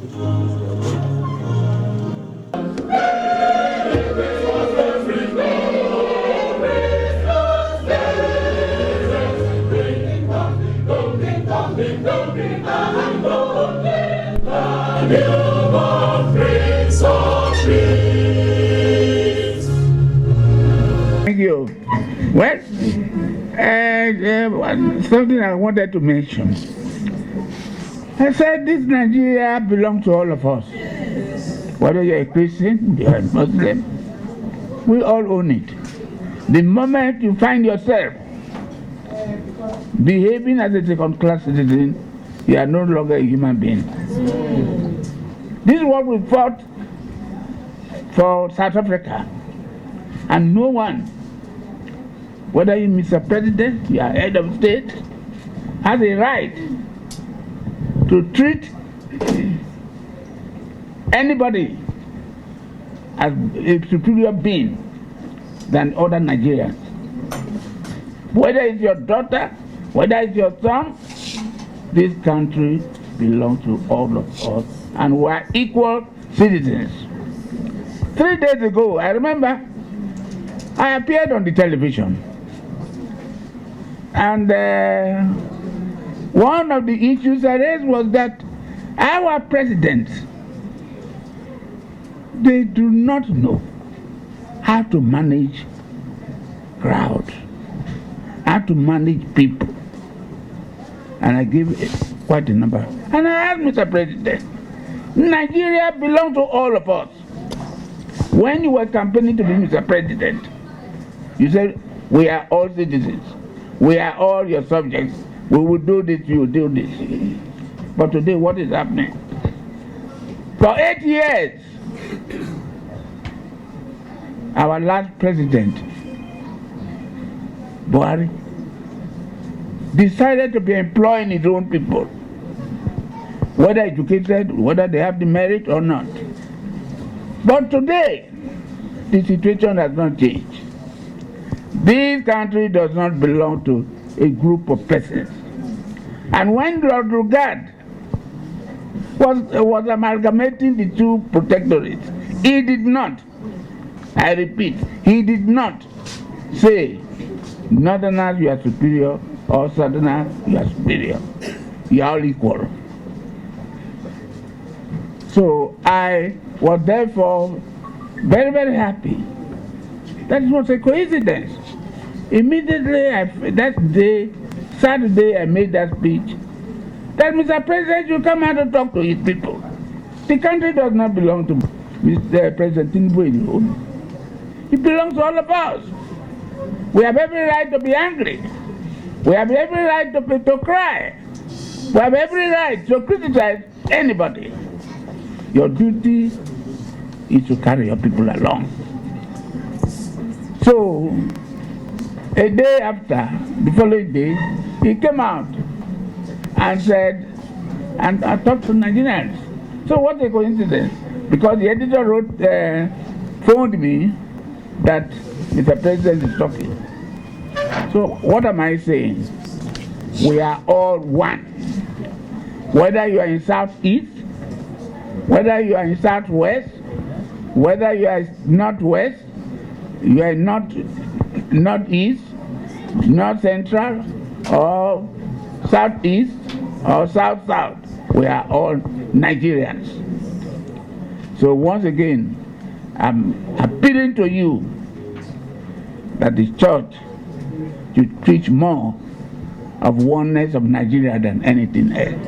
Thank you. Well, something I wanted to mention. I said this Nigeria belongs to all of us. Whether you're a Christian, you're a Muslim, we all own it. The moment you find yourself behaving as a second-class citizen, you are no longer a human being. This is what we fought for South Africa. And no one, whether you're Mr. President, you are head of state, has a right to treat anybody as a superior being than other Nigerians. Whether it's your daughter, whether it's your son, this country belongs to all of us and we are equal citizens. 3 days ago, I remember, I appeared on the television and one of the issues I raised was that our presidents, they do not know how to manage crowds, how to manage people. And I gave quite a number. And I asked Mr. President, Nigeria belongs to all of us. When you were campaigning to be Mr. President, you said, we are all citizens. We are all your subjects. We will do this, you will do this. But today, what is happening? For 8 years, our last president, Buhari, decided to be employing his own people, whether educated, whether they have the merit or not. But today, the situation has not changed. This country does not belong to a group of persons. And when Lord Rugard was amalgamating the two protectorates, he did not, I repeat, he did not say, Northerners, you are superior, or Southerners, you are superior. You are all equal. So I was therefore very, very happy. That was a coincidence. Immediately, that day, Saturday, I made that speech that Mr. President should come out and talk to his people. The country does not belong to Mr. President Tinubu alone. It belongs to all of us. We have every right to be angry. We have every right to cry. We have every right to criticize anybody. Your duty is to carry your people along. So, a day after, the following day, he came out and said, and I talked to Nigerians. So what a coincidence, because the editor phoned me that Mr. President is talking. So what am I saying? We are all one. Whether you are in Southeast, whether you are in Southwest, whether you are Northwest, you are Northeast, North Central, or Southeast, or South-South, we are all Nigerians. So once again, I'm appealing to you that the church should preach more of oneness of Nigeria than anything else.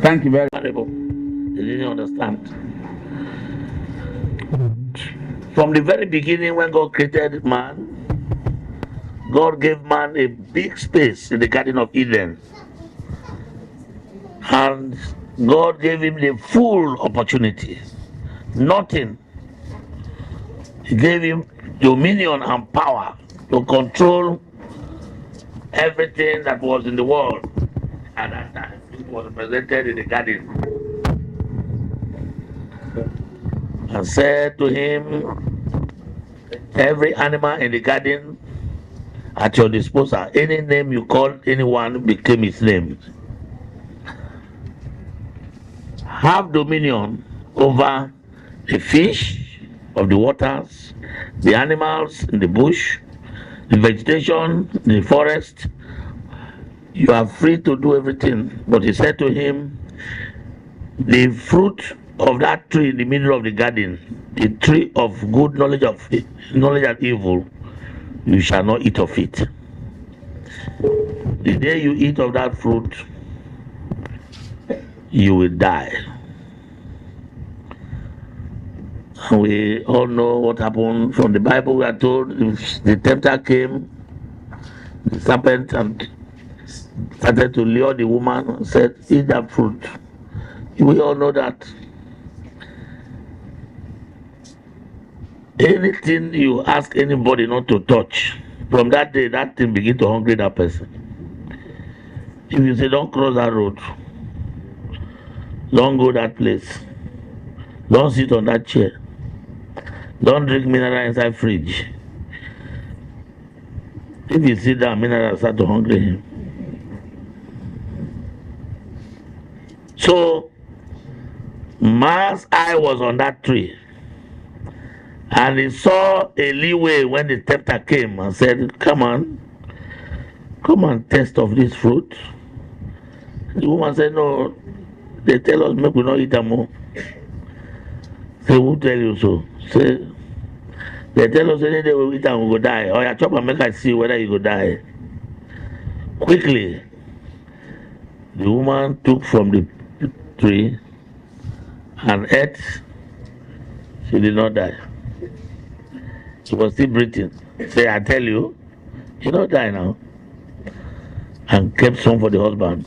Thank you very much. They didn't understand. From the very beginning, when God created man, God gave man a big space in the Garden of Eden. And God gave him the full opportunity. Nothing. He gave him dominion and power to control everything that was in the world at that time. It was presented in the garden. And said to him, every animal in the garden at your disposal. Any name you call anyone became his name. have dominion over the fish of the waters, the animals in the bush, the vegetation in the forest. You are free to do everything. But he said to him, the fruit of that tree in the middle of the garden, the tree of good knowledge and evil, you shall not eat of it. The day you eat of that fruit, you will die. And we all know what happened from the Bible. We are told the tempter came, the serpent, and started to lure the woman and said, eat that fruit. We all know that anything you ask anybody not to touch, from that day, that thing begin to hungry that person. If you say, don't cross that road, don't go that place, don't sit on that chair, don't drink mineral inside fridge. If you sit down, mineral start to hungry him. So, man's eye was on that tree. And he saw a leeway when the tempter came and said, come and taste of this fruit. The woman said, no, they tell us make we not eat them more. Say, who tell you so? Say, they tell us any day we eat and we go die. Or you chop and make I see whether you go die. Quickly, the woman took from the tree and ate. She did not die. She was still breathing. Say, I tell you, you don't die now. And kept some for the husband.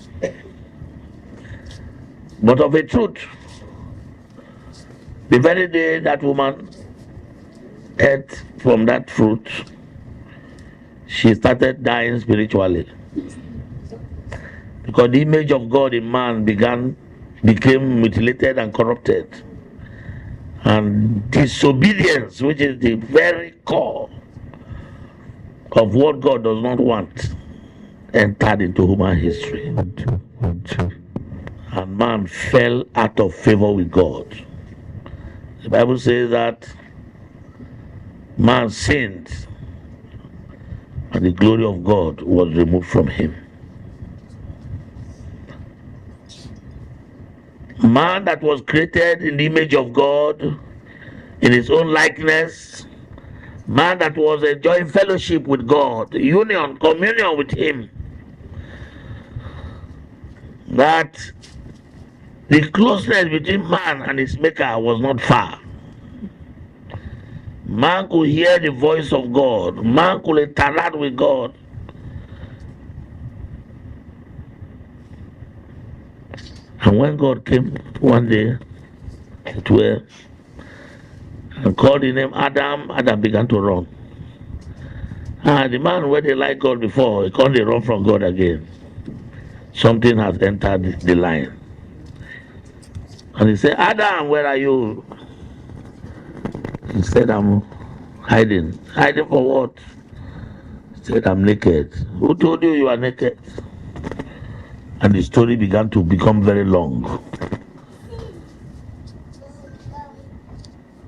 But of a truth, the very day that woman ate from that fruit, she started dying spiritually. Because the image of God in man became mutilated and corrupted. And disobedience, which is the very core of what God does not want, entered into human history. And man fell out of favor with God. The Bible says that man sinned and the glory of God was removed from him. Man that was created in the image of God, in his own likeness, man that was enjoying fellowship with God, union, communion with him, that the closeness between man and his maker was not far. Man could hear the voice of God. Man could interact with God. And when God came one day to where and called the name Adam, Adam began to run. And the man where they like God before, he can't run from God again. Something has entered the line. And he said, Adam, where are you? He said, I'm hiding. Hiding for what? He said, I'm naked. Who told you you are naked? And the story began to become very long.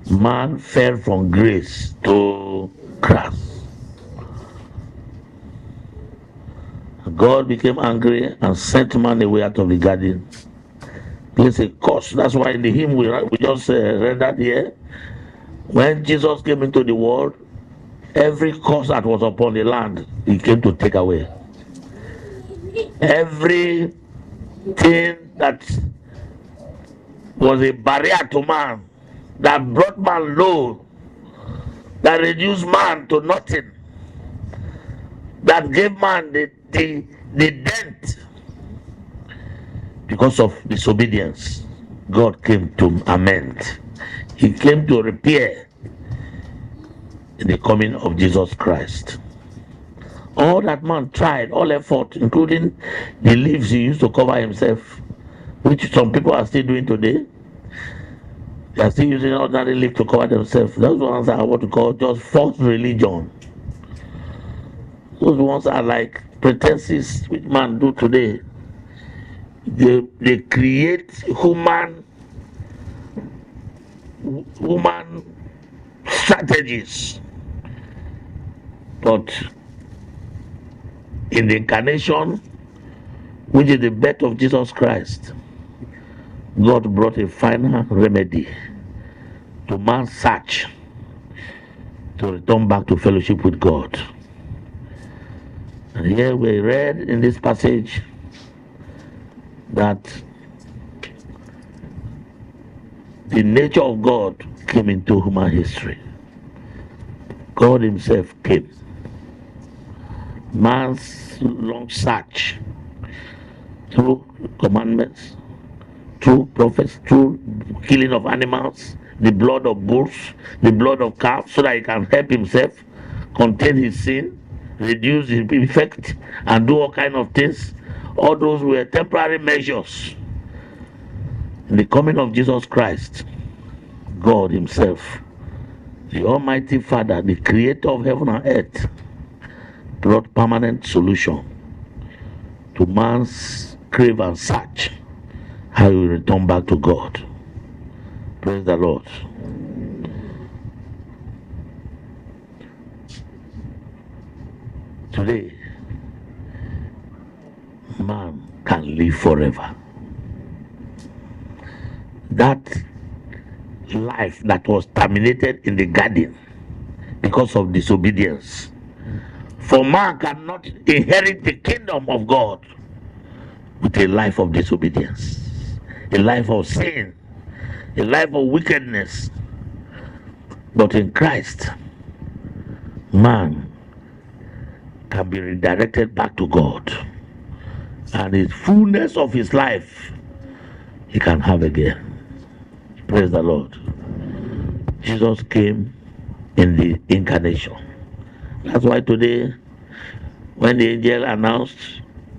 Man fell from grace to curse. God became angry and sent man away out of the garden. Place a curse. That's why in the hymn we just read that here, when Jesus came into the world, every curse that was upon the land, he came to take away. Everything that was a barrier to man, that brought man low, that reduced man to nothing, that gave man the dent. Because of disobedience, God came to amend. He came to repair in the coming of Jesus Christ. All that man tried, all effort, including the leaves he used to cover himself, which some people are still doing today. They are still using ordinary leaf to cover themselves. Those ones are what we call just false religion. Those ones are like pretenses which man do today. They create human woman strategies. But in the incarnation, which is the birth of Jesus Christ, God brought a final remedy to man's search to return back to fellowship with God. And here we read in this passage that the nature of God came into human history. God himself came. Man's long search through commandments, through prophets, through killing of animals, the blood of bulls, the blood of calves, so that he can help himself contain his sin, reduce his effect, and do all kinds of things. All those were temporary measures. In the coming of Jesus Christ, God himself, the Almighty Father, the creator of heaven and earth, brought permanent solution to man's crave and search, how he will return back to God. Praise the Lord. Today, man can live forever. That life that was terminated in the garden because of disobedience, for man cannot inherit the kingdom of God with a life of disobedience, a life of sin, a life of wickedness. But in Christ, man can be redirected back to God, and the fullness of his life he can have again. Praise the Lord. Jesus came in the incarnation. That's why today, when the angel announced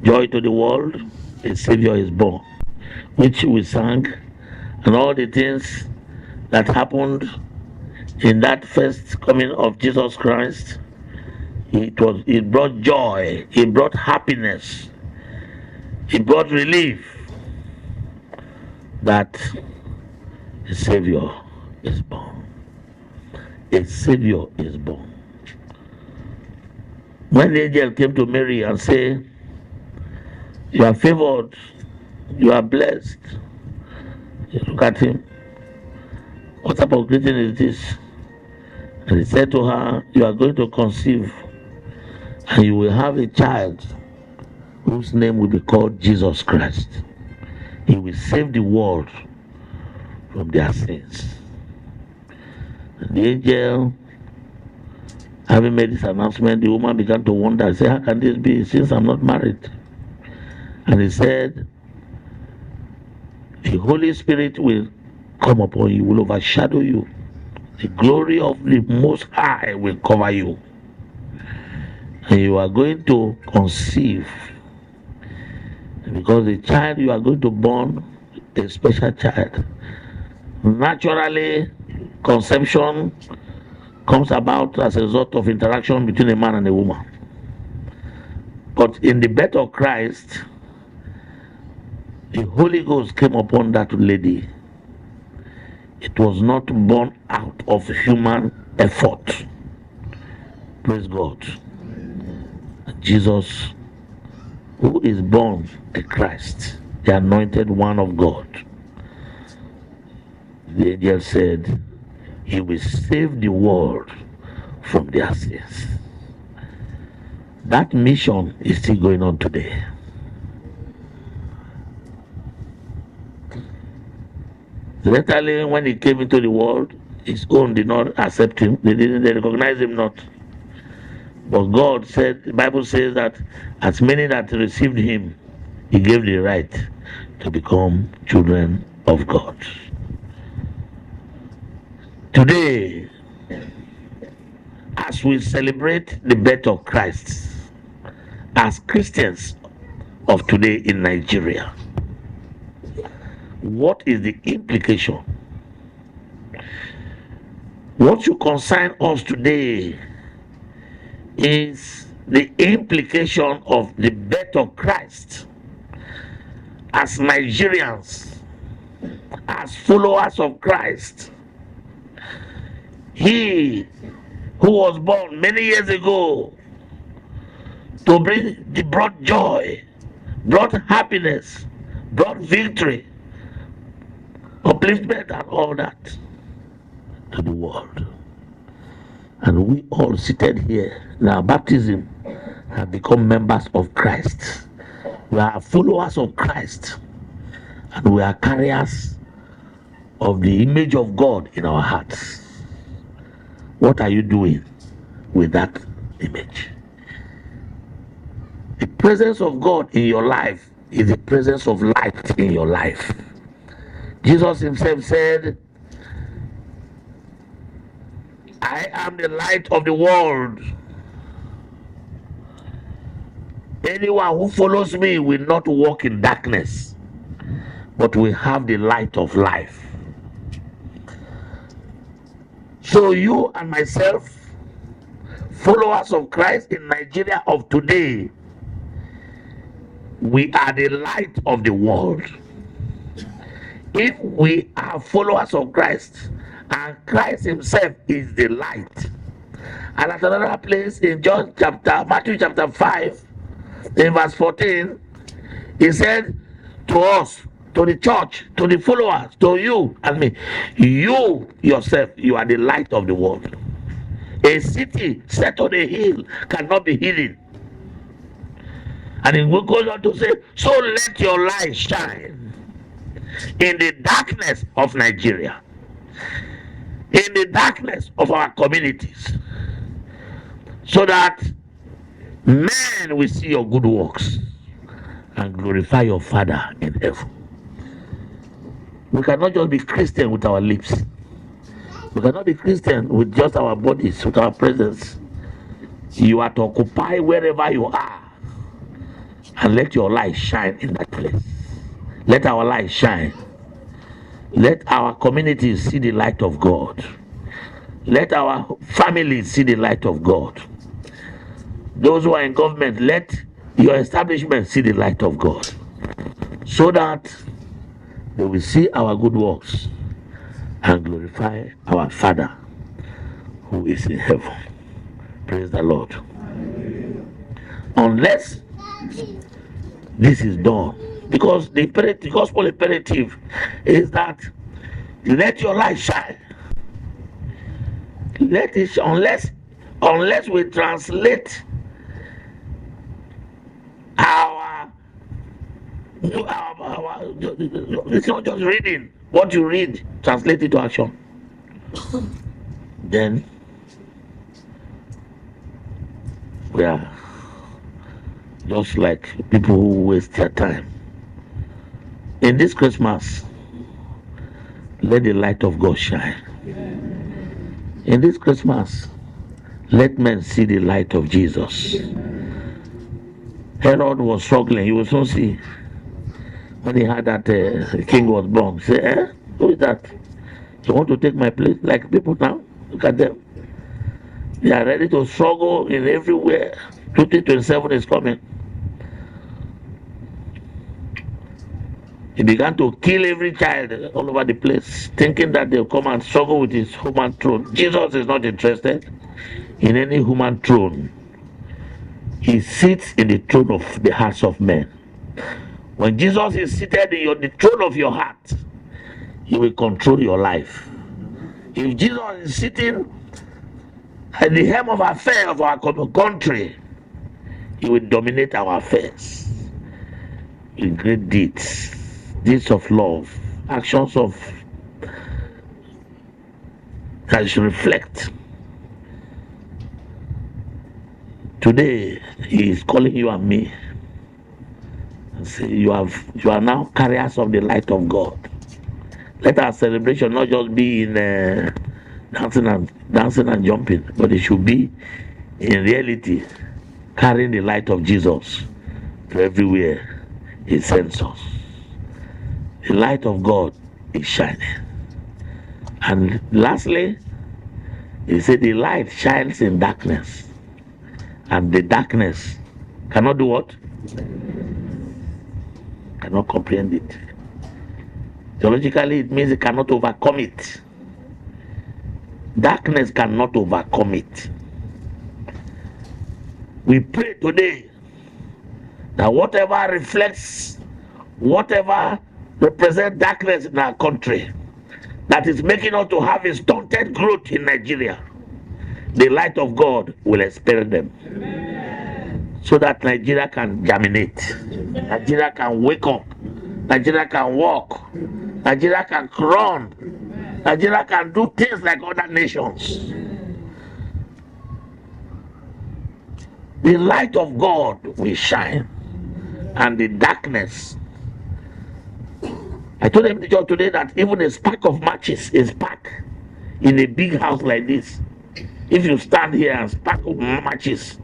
joy to the world, a Savior is born, which we sang, and all the things that happened in that first coming of Jesus Christ, it brought joy, it brought happiness, it brought relief that a Savior is born. A Savior is born. When the angel came to Mary and said, "You are favored, you are blessed," you look at him. What type of greeting is this? And he said to her, "You are going to conceive, and you will have a child whose name will be called Jesus Christ. He will save the world from their sins." And the angel, having made this announcement, the woman began to wonder, say, "How can this be, since I'm not married?" And he said, "The Holy Spirit will come upon you, will overshadow you. The glory of the Most High will cover you. And you are going to conceive. Because the child you are going to born, a special child. Naturally, conception comes about as a result of interaction between a man and a woman. But in the birth of Christ, the Holy Ghost came upon that lady. It was not born out of human effort. Praise God. Jesus, who is born the Christ, the anointed one of God, the angel said, he will save the world from their sins. That mission is still going on today. Literally, when he came into the world, his own did not accept him. They recognized him not. But God said, the Bible says that as many that received him, he gave the right to become children of God. Today, as we celebrate the birth of Christ, as Christians of today in Nigeria, what is the implication? What should concern us today is the implication of the birth of Christ as Nigerians, as followers of Christ. He who was born many years ago to brought joy, brought happiness, brought victory, upliftment, and all that to the world. And we all seated here in our baptism have become members of Christ. We are followers of Christ, and we are carriers of the image of God in our hearts. What are you doing with that image? The presence of God in your life is the presence of light in your life. Jesus himself said, I am the light of the world. Anyone who follows me will not walk in darkness, but will have the light of life. So you and myself, followers of Christ in Nigeria of today, we are the light of the world. If we are followers of Christ, and Christ himself is the light. And at another place in Matthew chapter 5, in verse 14, he said to us, to the church, to the followers, to you and me, you yourself, you are the light of the world. A city set on a hill cannot be hidden. And it goes on to say, so let your light shine in the darkness of Nigeria, in the darkness of our communities, so that men will see your good works and glorify your Father in heaven. We cannot just be Christian with our lips. We cannot be Christian with just our bodies, with our presence. You are to occupy wherever you are and let your light shine in that place. Let our light shine. Let our communities see the light of God. Let our families see the light of God. Those who are in government, let your establishment see the light of God, so that they will see our good works and glorify our Father who is in heaven. Praise the Lord. Unless this is done, because the gospel imperative is that let your light shine. Let it, unless we translate it's not just reading what you read, translate it to action. Then we are just like people who waste their time. In this Christmas, let the light of God shine. In this Christmas, let men see the light of Jesus. Herod was struggling. He will soon see. When he heard that the king was born, he said, who is that? You want to take my place? Like people now, look at them. They are ready to struggle in everywhere. 2027 is coming. He began to kill every child all over the place, thinking that they'll come and struggle with his human throne. Jesus is not interested in any human throne. He sits in the throne of the hearts of men. When Jesus is seated in the throne of your heart, he will control your life. If Jesus is sitting at the helm of affairs of our country, he will dominate our affairs in great deeds, deeds of love, actions of that should reflect. Today, he is calling you and me. Say, you are now carriers of the light of God. Let our celebration not just be in dancing and jumping, but it should be in reality carrying the light of Jesus to everywhere he sends us. The light of God is shining. And lastly, he said the light shines in darkness, and the darkness cannot do what? Cannot comprehend it. Theologically, it means it cannot overcome it. Darkness cannot overcome it. We pray today that whatever reflects, whatever represents darkness in our country, that is making us to have a stunted growth in Nigeria, the light of God will expel them. Amen. So that Nigeria can germinate. Amen. Nigeria can wake up. Nigeria can walk. Nigeria can run. Amen. Nigeria can do things like other nations. The light of God will shine, and the darkness. I told them in the church today that even a spark of matches, a spark in a big house like this, if you stand here and spark of matches,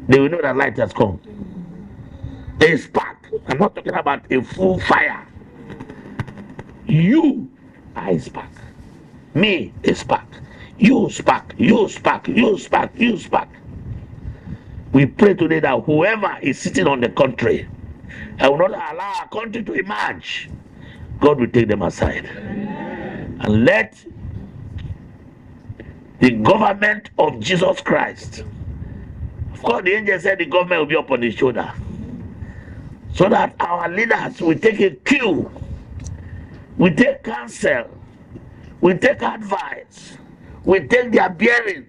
they will know that light has come. A spark. I'm not talking about a full fire. You are a spark. Me, a spark. You spark. You spark. You spark. You spark. We pray today that whoever is sitting on the country and will not allow our country to emerge, God will take them aside. And let the government of Jesus Christ, of course the angel said the government will be upon his shoulder, so that our leaders will take a cue, we take counsel, we take advice, we take their bearing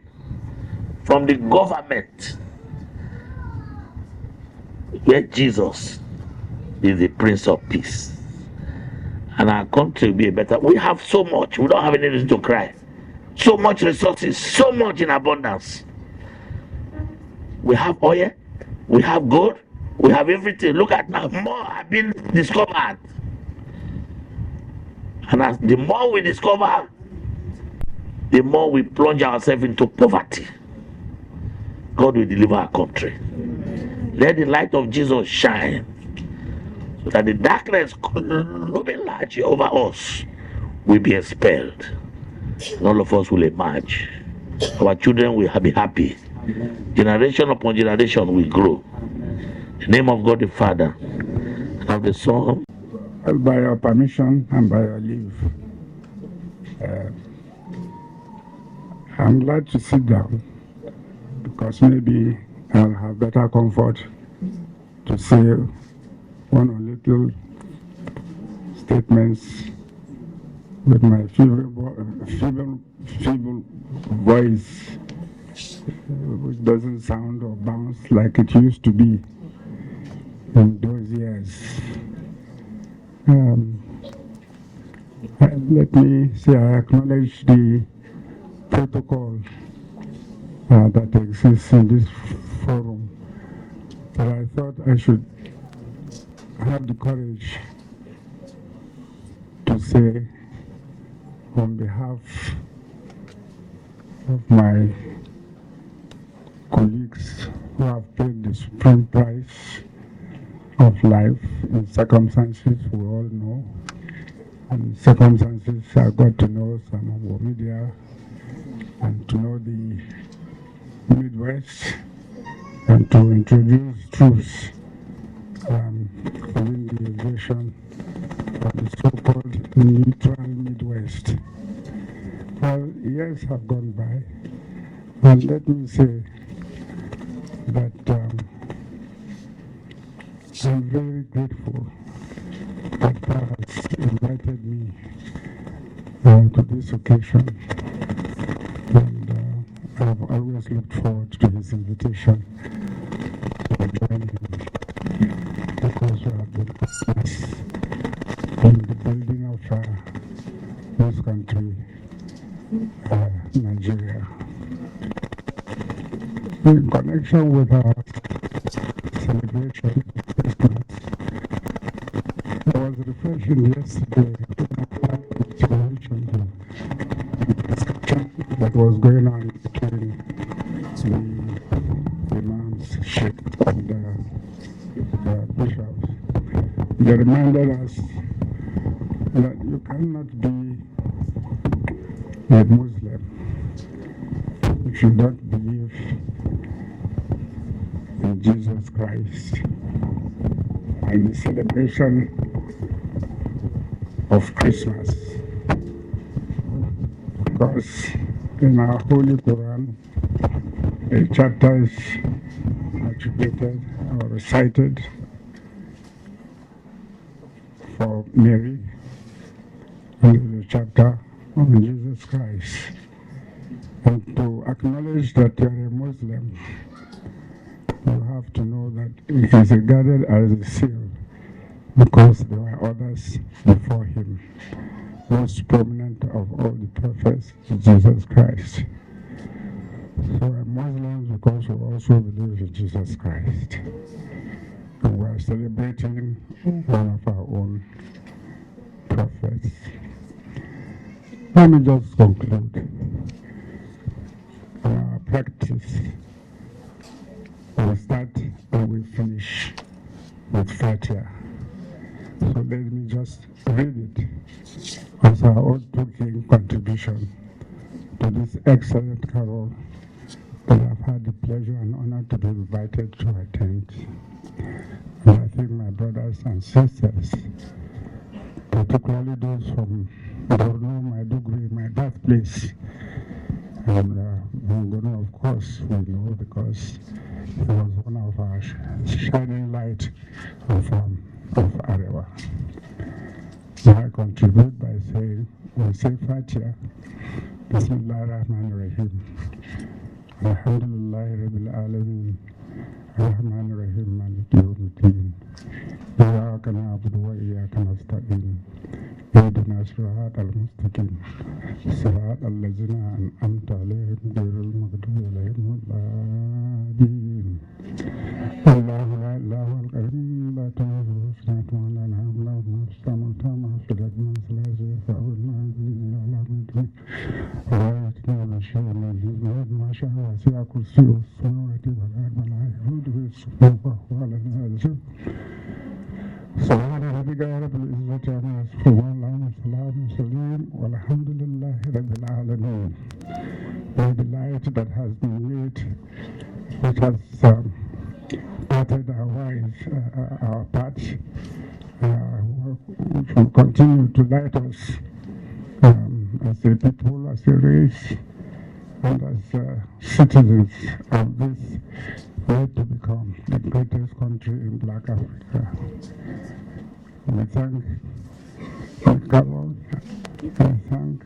from the government, where Jesus is the Prince of Peace, and our country will be better. We have so much, we don't have any reason to cry. So much resources, so much in abundance. We have oil, we have gold, we have everything. Look at now, more have been discovered. And as the more we discover, the more we plunge ourselves into poverty. God will deliver our country. Let the light of Jesus shine, so that the darkness looming large over us will be expelled. And all of us will emerge. Our children will be happy. Generation upon generation will grow. In the name of God the Father, and of the Son. By your permission and by your leave, I'm glad to sit down, because maybe I'll have better comfort to say one or little statements with my feeble voice, which doesn't sound or bounce like it used to be in those years. Let me say I acknowledge the protocol that exists in this forum, but I thought I should have the courage to say, on behalf of my colleagues who have paid the supreme price of life in circumstances we all know, and circumstances I got to know some of the media and to know the Midwest, and to introduce truths within the invasion of the so-called neutral Midwest. Well, years have gone by, and let me say that I'm very grateful that God has invited me to this occasion, and I've always looked forward to his invitation to join him, because we have been partners in the building of this country, Nigeria. In connection with our celebration of Christmas, I was refreshing yesterday to mention the discussion that was going on between the imams, sheikh, and the bishops. They reminded us that you cannot be a Muslim if you don't believe in Jesus Christ and the celebration of Christmas, because In our Holy Quran, a chapter is attributed or recited for Mary, and the chapter on Jesus Christ. And to acknowledge that you are a Muslim, you have to know that he is regarded as a seal because there were others before him. Most prominent of all the prophets is Jesus Christ. So we're Muslims because we also believe in Jesus Christ. And we're celebrating one of our own prophets. Let me just conclude. Our practice, we start and we finish with Fatiha. So let me just read it as our own token contribution to this excellent carol that I've had the pleasure and honor to be invited to attend. And I think my brothers and sisters, particularly those from Borno, Maiduguri, my birthplace, and Borno, of course, we know because he was one of our shining light of Arewa. So I contribute by saying, we say Fatiha, Bismillah ar-Rahman ar-Rahim, Alhamdulillah Rabbil Alameen, Ar-Rahman ar-Rahim, Maliki Yawmiddin, Iyyaka na'budu wa iyyaka nasta'in, Ihdina as-siratal mustaqim, siratal ladzina an'amta alayhim ghayril maghdubi alayhim wad-dallin. Allahu la ilaha illa huwa la ta'khudhuhu sinatun wa la nawm, lahu ma fis samawati wa ma fil ardi, man dhal ladzi yashfa'u 'indahu illa bi'idhnihi, ما شاء وسع كرسيه السماوات والأرض ولا يؤوده حفظهما وهو العلي العظيم. سبحان ربك رب العزة عما يصفون وسلام المرسلين والحمد لله رب العالمين. By the light that has been made, which has parted our ways, our paths, which will continue to light us as a people, as a race, and as citizens of this way to become the greatest country in Black Africa. We thank the government, I thank